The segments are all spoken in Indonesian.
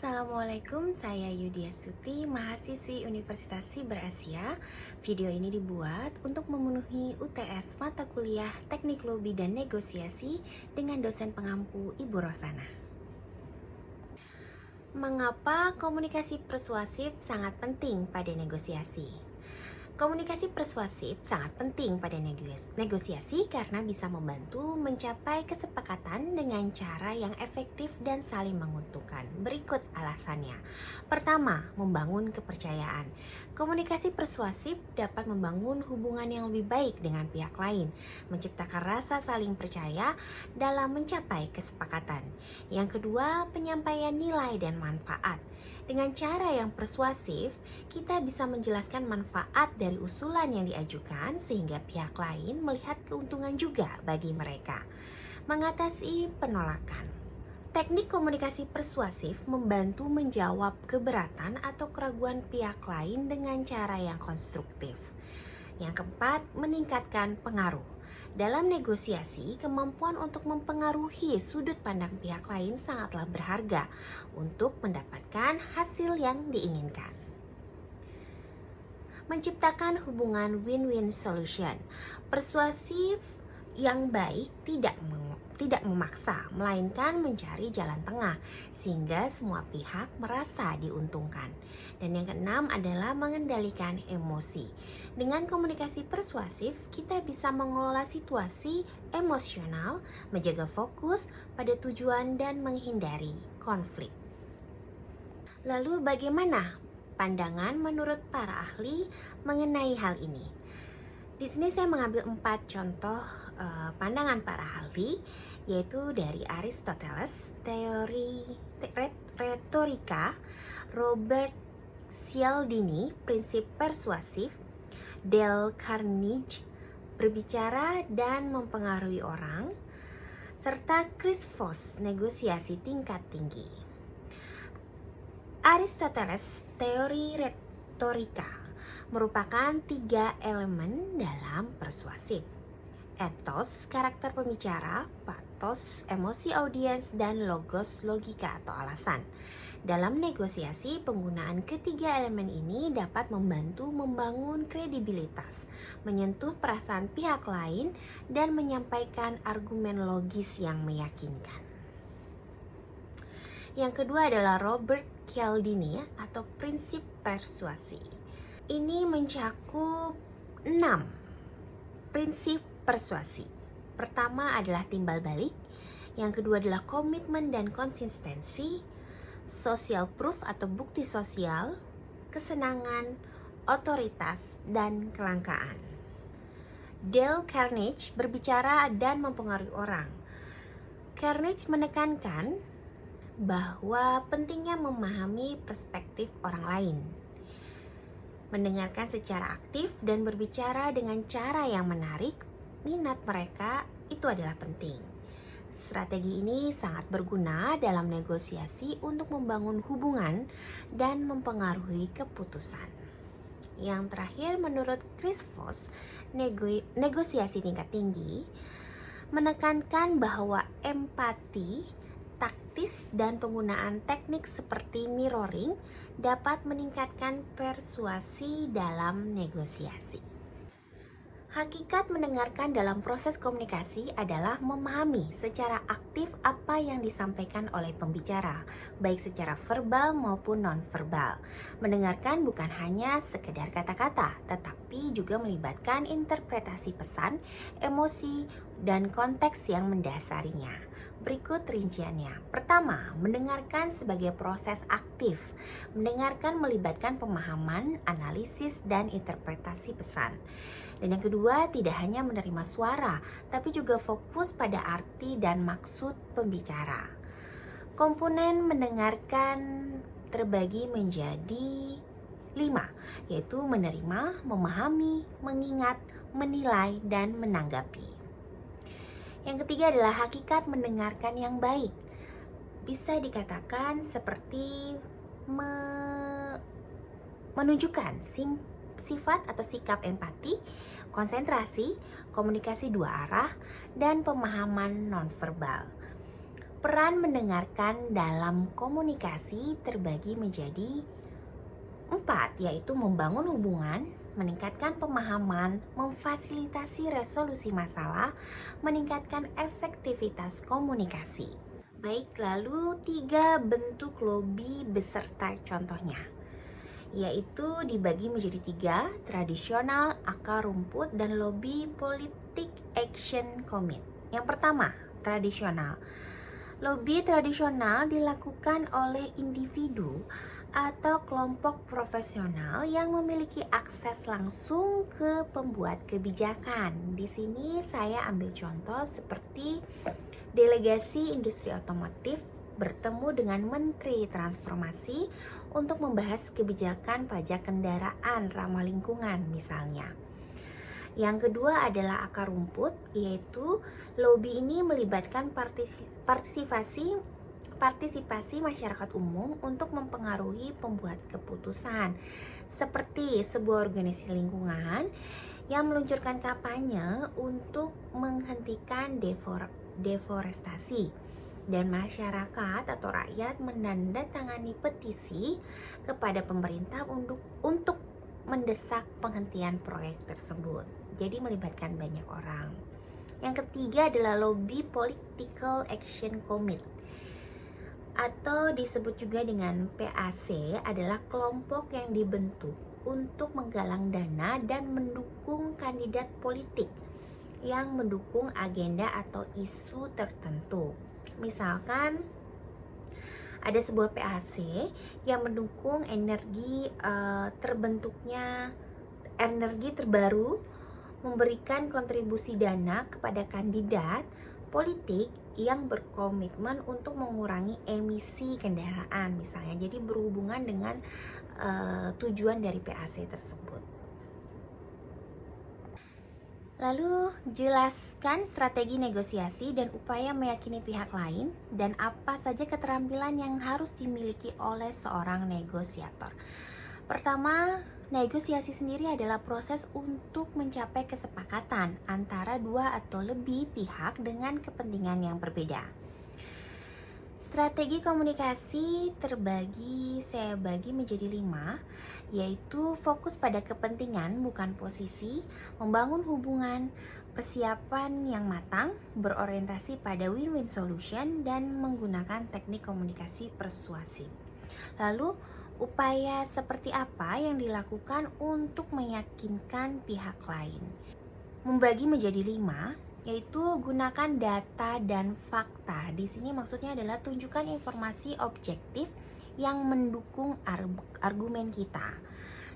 Assalamualaikum, saya Yudia Suti, mahasiswi Universitas Siberasia. Video ini dibuat untuk memenuhi UTS mata kuliah Teknik Lobi dan Negosiasi dengan dosen pengampu Ibu Rosana. Mengapa komunikasi persuasif sangat penting pada negosiasi? Komunikasi persuasif sangat penting pada negosiasi karena bisa membantu mencapai kesepakatan dengan cara yang efektif dan saling menguntungkan. Berikut alasannya. Pertama, membangun kepercayaan. Komunikasi persuasif dapat membangun hubungan yang lebih baik dengan pihak lain, menciptakan rasa saling percaya dalam mencapai kesepakatan. Yang kedua, penyampaian nilai dan manfaat. Dengan cara yang persuasif, kita bisa menjelaskan manfaat dari usulan yang diajukan sehingga pihak lain melihat keuntungan juga bagi mereka. Mengatasi penolakan. Teknik komunikasi persuasif membantu menjawab keberatan atau keraguan pihak lain dengan cara yang konstruktif. Yang keempat, meningkatkan pengaruh. Dalam negosiasi, kemampuan untuk mempengaruhi sudut pandang pihak lain sangatlah berharga untuk mendapatkan hasil yang diinginkan. Menciptakan hubungan win-win solution. Persuasif yang baik tidak memaksa, melainkan mencari jalan tengah sehingga semua pihak merasa diuntungkan. Dan yang keenam adalah mengendalikan emosi. Dengan komunikasi persuasif, kita bisa mengelola situasi emosional, menjaga fokus pada tujuan dan menghindari konflik. Lalu bagaimana pandangan menurut para ahli mengenai hal ini? Di sini saya mengambil 4 contoh pandangan para ahli, yaitu dari Aristoteles, teori retorika, Robert Cialdini, prinsip persuasif, Dale Carnegie, berbicara dan mempengaruhi orang, serta Chris Voss, negosiasi tingkat tinggi. Aristoteles, teori retorika, merupakan 3 elemen dalam persuasif. Etos, karakter pembicara, patos, emosi audiens, dan logos, logika atau alasan. Dalam negosiasi, penggunaan ketiga elemen ini dapat membantu membangun kredibilitas, menyentuh perasaan pihak lain, dan menyampaikan argumen logis yang meyakinkan. Yang kedua adalah Robert Cialdini atau prinsip persuasi. Ini mencakup 6 prinsip persuasi. Pertama adalah timbal balik, yang kedua adalah komitmen dan konsistensi, social proof atau bukti sosial, kesenangan, otoritas, dan kelangkaan. Dale Carnegie, berbicara dan mempengaruhi orang. Carnegie menekankan bahwa pentingnya memahami perspektif orang lain, mendengarkan secara aktif dan berbicara dengan cara yang menarik minat mereka, itu adalah penting. Strategi ini sangat berguna dalam negosiasi untuk membangun hubungan dan mempengaruhi keputusan. Yang terakhir, menurut Chris Voss, negosiasi tingkat tinggi menekankan bahwa empati, taktis, dan penggunaan teknik seperti mirroring dapat meningkatkan persuasi dalam negosiasi. Hakikat mendengarkan dalam proses komunikasi adalah memahami secara aktif apa yang disampaikan oleh pembicara, baik secara verbal maupun non-verbal. Mendengarkan bukan hanya sekedar kata-kata, tetapi juga melibatkan interpretasi pesan, emosi, dan konteks yang mendasarinya. Berikut rinciannya. Pertama, mendengarkan sebagai proses aktif. Mendengarkan melibatkan pemahaman, analisis, dan interpretasi pesan. Dan yang kedua, tidak hanya menerima suara, tapi juga fokus pada arti dan maksud pembicara. Komponen mendengarkan terbagi menjadi 5, yaitu menerima, memahami, mengingat, menilai, dan menanggapi. Yang ketiga adalah hakikat mendengarkan yang baik. Bisa dikatakan seperti menunjukkan sifat atau sikap empati, konsentrasi, komunikasi dua arah, dan pemahaman nonverbal. Peran mendengarkan dalam komunikasi terbagi menjadi 4, yaitu membangun hubungan, meningkatkan pemahaman, memfasilitasi resolusi masalah, meningkatkan efektivitas komunikasi. Baik, lalu 3 bentuk lobby beserta contohnya, yaitu dibagi menjadi 3, tradisional, akar rumput, dan lobby politik action commit. Yang pertama, tradisional. Lobby tradisional dilakukan oleh individu atau kelompok profesional yang memiliki akses langsung ke pembuat kebijakan. Di sini saya ambil contoh seperti delegasi industri otomotif bertemu dengan Menteri Transformasi untuk membahas kebijakan pajak kendaraan ramah lingkungan misalnya. Yang kedua adalah akar rumput, yaitu lobby ini melibatkan partisipasi masyarakat umum untuk mempengaruhi pembuat keputusan, seperti sebuah organisasi lingkungan yang meluncurkan kampanye untuk menghentikan deforestasi, dan masyarakat atau rakyat menandatangani petisi kepada pemerintah untuk mendesak penghentian proyek tersebut. Jadi melibatkan banyak orang. Yang ketiga adalah lobby political action commit, atau disebut juga dengan PAC, adalah kelompok yang dibentuk untuk menggalang dana dan mendukung kandidat politik yang mendukung agenda atau isu tertentu. Misalkan ada sebuah PAC yang mendukung terbentuknya energi terbaru, memberikan kontribusi dana kepada kandidat politik yang berkomitmen untuk mengurangi emisi kendaraan misalnya. Jadi berhubungan dengan tujuan dari PAC tersebut. Lalu jelaskan strategi negosiasi dan upaya meyakini pihak lain, dan apa saja keterampilan yang harus dimiliki oleh seorang negosiator. Pertama, negosiasi sendiri adalah proses untuk mencapai kesepakatan antara 2 atau lebih pihak dengan kepentingan yang berbeda. Strategi komunikasi saya bagi menjadi 5, yaitu fokus pada kepentingan bukan posisi, membangun hubungan, persiapan yang matang, berorientasi pada win-win solution, dan menggunakan teknik komunikasi persuasif. Lalu, upaya seperti apa yang dilakukan untuk meyakinkan pihak lain? Membagi menjadi 5, yaitu gunakan data dan fakta. Di sini maksudnya adalah tunjukkan informasi objektif yang mendukung argumen kita.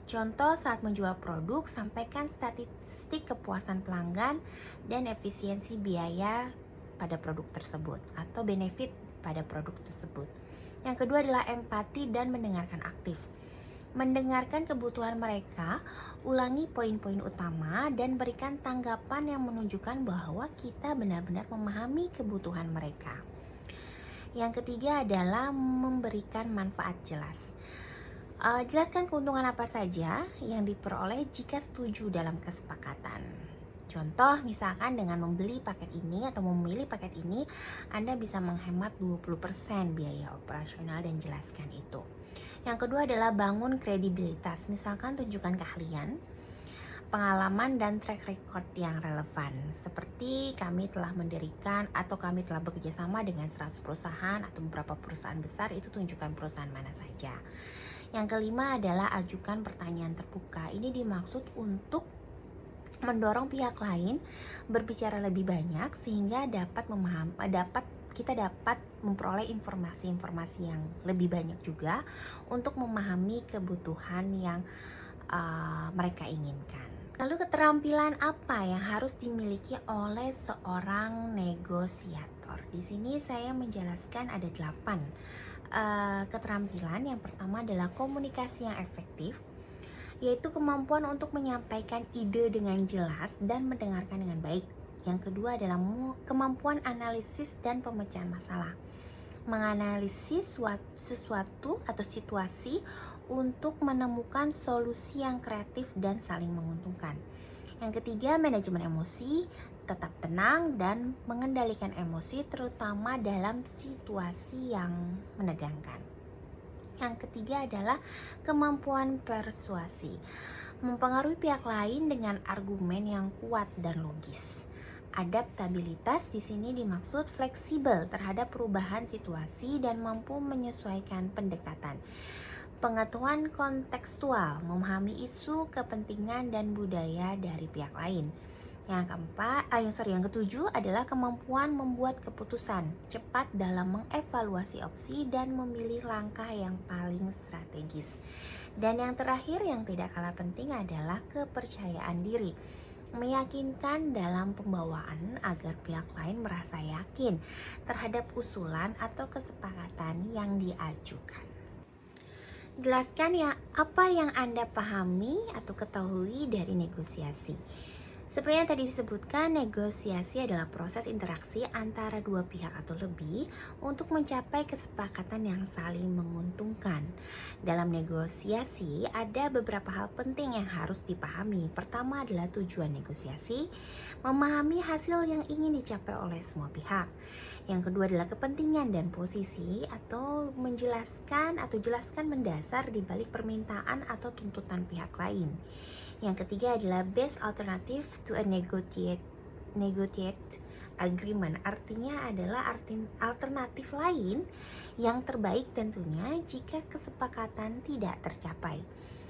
Contoh saat menjual produk, sampaikan statistik kepuasan pelanggan dan efisiensi biaya pada produk tersebut atau benefit pada produk tersebut. Yang kedua adalah empati dan mendengarkan aktif. Mendengarkan kebutuhan mereka, ulangi poin-poin utama, dan berikan tanggapan yang menunjukkan bahwa kita benar-benar memahami kebutuhan mereka. Yang ketiga adalah memberikan manfaat jelas. Jelaskan keuntungan apa saja yang diperoleh jika setuju dalam kesepakatan. Contoh, misalkan dengan membeli paket ini atau memilih paket ini, Anda bisa menghemat 20% biaya operasional, dan jelaskan itu. Yang kedua adalah bangun kredibilitas. Misalkan tunjukkan keahlian, pengalaman, dan track record yang relevan. Seperti kami telah mendirikan atau kami telah bekerja sama dengan 100 perusahaan atau beberapa perusahaan besar, itu tunjukkan perusahaan mana saja. Yang kelima adalah ajukan pertanyaan terbuka. Ini dimaksud untuk mendorong pihak lain berbicara lebih banyak sehingga kita dapat memperoleh informasi-informasi yang lebih banyak juga untuk memahami kebutuhan yang mereka inginkan. Lalu keterampilan apa yang harus dimiliki oleh seorang negosiator? Di sini saya menjelaskan ada 8 keterampilan. Yang pertama adalah komunikasi yang efektif, yaitu kemampuan untuk menyampaikan ide dengan jelas dan mendengarkan dengan baik. Yang kedua adalah kemampuan analisis dan pemecahan masalah, menganalisis sesuatu atau situasi untuk menemukan solusi yang kreatif dan saling menguntungkan. Yang ketiga, manajemen emosi, tetap tenang dan mengendalikan emosi, terutama dalam situasi yang menegangkan. Yang ketiga adalah kemampuan persuasi, mempengaruhi pihak lain dengan argumen yang kuat dan logis. Adaptabilitas di sini dimaksud fleksibel terhadap perubahan situasi dan mampu menyesuaikan pendekatan. Pengetahuan kontekstual, memahami isu, kepentingan, dan budaya dari pihak lain. Yang ketujuh adalah kemampuan membuat keputusan cepat dalam mengevaluasi opsi dan memilih langkah yang paling strategis. Dan yang terakhir yang tidak kalah penting adalah kepercayaan diri, meyakinkan dalam pembawaan agar pihak lain merasa yakin terhadap usulan atau kesepakatan yang diajukan. Jelaskan apa yang Anda pahami atau ketahui dari negosiasi. Seperti yang tadi disebutkan, negosiasi adalah proses interaksi antara dua pihak atau lebih untuk mencapai kesepakatan yang saling menguntungkan. Dalam negosiasi, ada beberapa hal penting yang harus dipahami. Pertama adalah tujuan negosiasi, memahami hasil yang ingin dicapai oleh semua pihak. Yang kedua adalah kepentingan dan posisi atau jelaskan mendasar di balik permintaan atau tuntutan pihak lain. Yang ketiga adalah best alternative to a negotiate agreement. Artinya adalah alternatif lain yang terbaik tentunya jika kesepakatan tidak tercapai.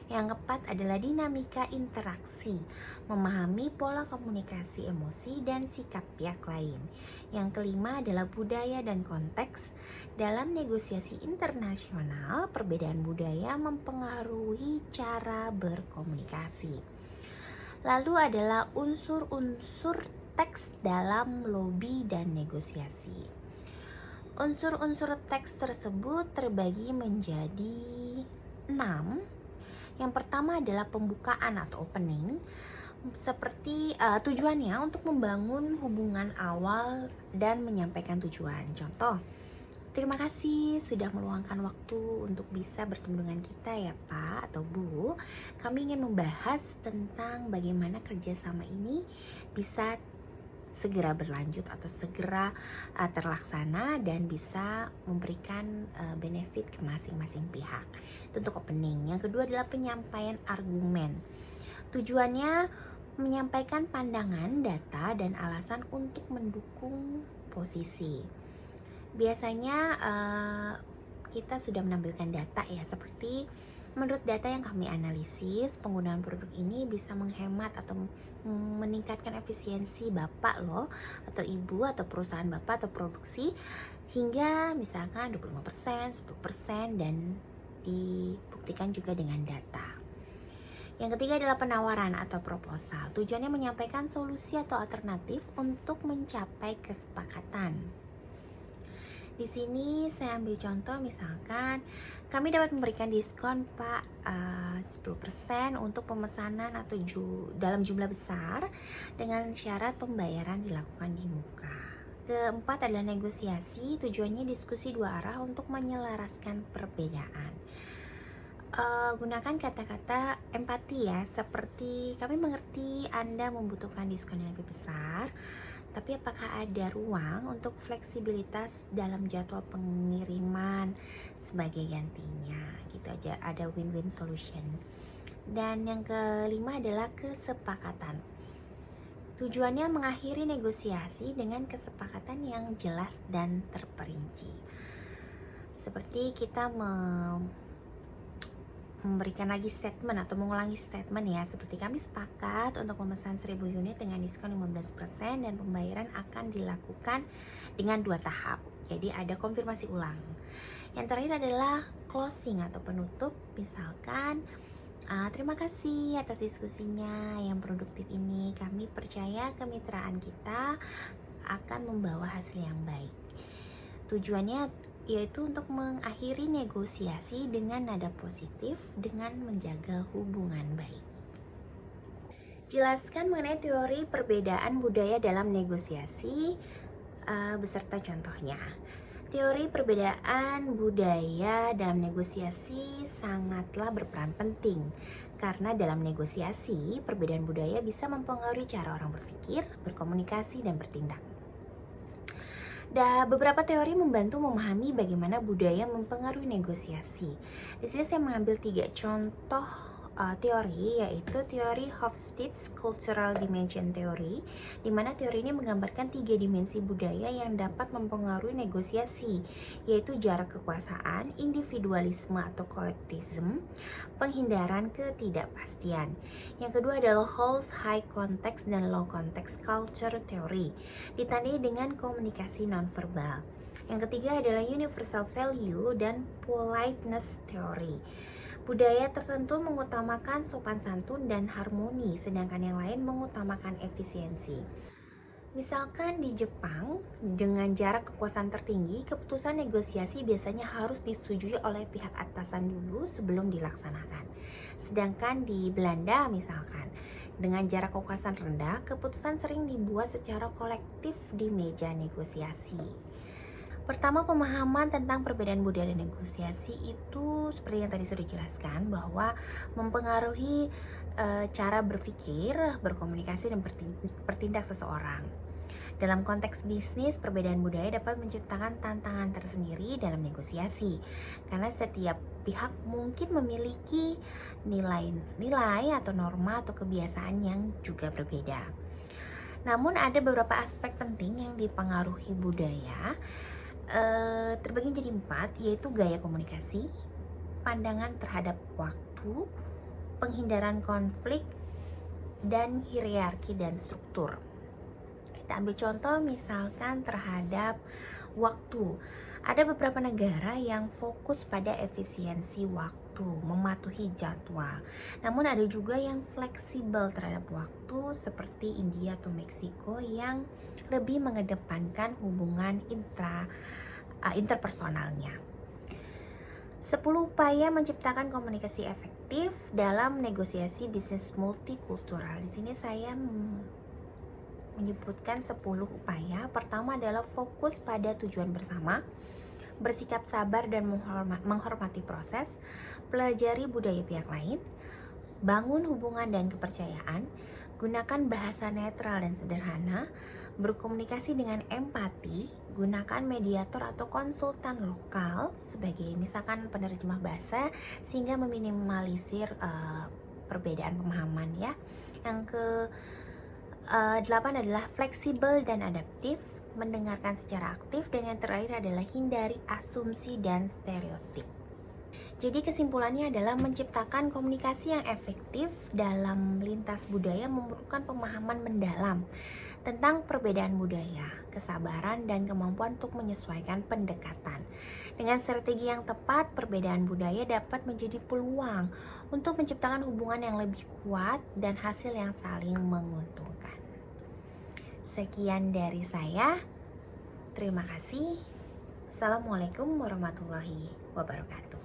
Yang keempat adalah dinamika interaksi, memahami pola komunikasi emosi dan sikap pihak lain. Yang kelima adalah budaya dan konteks. Dalam negosiasi internasional, perbedaan budaya mempengaruhi cara berkomunikasi. Lalu adalah unsur-unsur teks dalam lobby dan negosiasi. Unsur-unsur teks tersebut terbagi menjadi 6. Yang pertama adalah pembukaan atau opening, seperti tujuannya untuk membangun hubungan awal dan menyampaikan tujuan. Contoh, terima kasih sudah meluangkan waktu untuk bisa bertemu dengan kita ya Pak atau Bu. Kami ingin membahas tentang bagaimana kerjasama ini bisa segera berlanjut atau segera terlaksana dan bisa memberikan benefit ke masing-masing pihak. Itu untuk opening. Yang kedua adalah penyampaian argumen. Tujuannya menyampaikan pandangan, data, dan alasan untuk mendukung posisi. Biasanya kita sudah menampilkan data ya, seperti menurut data yang kami analisis, penggunaan produk ini bisa menghemat atau meningkatkan efisiensi Bapak loh, atau Ibu, atau perusahaan Bapak atau produksi hingga misalkan 25%, 10%, dan dibuktikan juga dengan data. Yang ketiga adalah penawaran atau proposal. Tujuannya menyampaikan solusi atau alternatif untuk mencapai kesepakatan. Di sini saya ambil contoh, misalkan kami dapat memberikan diskon Pak 10% untuk pemesanan atau dalam jumlah besar dengan syarat pembayaran dilakukan di muka. Keempat adalah negosiasi. Tujuannya diskusi dua arah untuk menyelaraskan perbedaan. Gunakan kata-kata empati ya, seperti kami mengerti Anda membutuhkan diskon yang lebih besar, tapi apakah ada ruang untuk fleksibilitas dalam jadwal pengiriman sebagai gantinya, gitu aja, ada win-win solution. Dan yang kelima adalah kesepakatan. Tujuannya mengakhiri negosiasi dengan kesepakatan yang jelas dan terperinci. Seperti kita memberikan lagi statement atau mengulangi statement ya, seperti kami sepakat untuk memesan 1000 unit dengan diskon 15% dan pembayaran akan dilakukan dengan 2 tahap. Jadi ada konfirmasi ulang. Yang terakhir adalah closing atau penutup, misalkan terima kasih atas diskusinya yang produktif ini. Kami percaya kemitraan kita akan membawa hasil yang baik. Tujuannya yaitu untuk mengakhiri negosiasi dengan nada positif dengan menjaga hubungan baik. Jelaskan mengenai teori perbedaan budaya dalam negosiasi beserta contohnya. Teori perbedaan budaya dalam negosiasi sangatlah berperan penting karena dalam negosiasi perbedaan budaya bisa mempengaruhi cara orang berpikir, berkomunikasi, dan bertindak. Beberapa teori membantu memahami bagaimana budaya mempengaruhi negosiasi. Di sini saya mengambil 3 contoh teori, yaitu teori Hofstede Cultural Dimension Theory, di mana teori ini menggambarkan 3 dimensi budaya yang dapat mempengaruhi negosiasi, yaitu jarak kekuasaan, individualisme atau kolektivisme, penghindaran ketidakpastian. Yang kedua adalah Hall's High Context dan Low Context Culture Theory, ditandai dengan komunikasi nonverbal. Yang ketiga adalah Universal Value dan Politeness Theory. Budaya tertentu mengutamakan sopan santun dan harmoni, sedangkan yang lain mengutamakan efisiensi. Misalkan di Jepang, dengan jarak kekuasaan tertinggi, keputusan negosiasi biasanya harus disetujui oleh pihak atasan dulu sebelum dilaksanakan. Sedangkan di Belanda misalkan, dengan jarak kekuasaan rendah, keputusan sering dibuat secara kolektif di meja negosiasi. Pertama, pemahaman tentang perbedaan budaya dan negosiasi itu seperti yang tadi sudah dijelaskan, bahwa mempengaruhi cara berpikir, berkomunikasi, dan bertindak seseorang. Dalam konteks bisnis, perbedaan budaya dapat menciptakan tantangan tersendiri dalam negosiasi, karena setiap pihak mungkin memiliki nilai atau norma atau kebiasaan yang juga berbeda. Namun ada beberapa aspek penting yang dipengaruhi budaya, terbagi menjadi 4, yaitu gaya komunikasi, pandangan terhadap waktu, penghindaran konflik, dan hierarki dan struktur. Kita ambil contoh misalkan terhadap waktu. Ada beberapa negara yang fokus pada efisiensi waktu, mematuhi jadwal. Namun ada juga yang fleksibel terhadap waktu seperti India atau Meksiko yang lebih mengedepankan hubungan interpersonalnya. 10 upaya menciptakan komunikasi efektif dalam negosiasi bisnis multikultural. Di sini saya menyebutkan 10 upaya. Pertama adalah fokus pada tujuan bersama, bersikap sabar dan menghormati proses, pelajari budaya pihak lain, bangun hubungan dan kepercayaan, gunakan bahasa netral dan sederhana, berkomunikasi dengan empati, gunakan mediator atau konsultan lokal sebagai misalkan penerjemah bahasa sehingga meminimalisir perbedaan pemahaman ya. Yang ke-8 adalah fleksibel dan adaptif, mendengarkan secara aktif, dan yang terakhir adalah hindari asumsi dan stereotip. Jadi kesimpulannya adalah menciptakan komunikasi yang efektif dalam lintas budaya memerlukan pemahaman mendalam tentang perbedaan budaya, kesabaran, dan kemampuan untuk menyesuaikan pendekatan. Dengan strategi yang tepat, perbedaan budaya dapat menjadi peluang untuk menciptakan hubungan yang lebih kuat dan hasil yang saling menguntungkan. Sekian dari saya. Terima kasih. Assalamualaikum warahmatullahi wabarakatuh.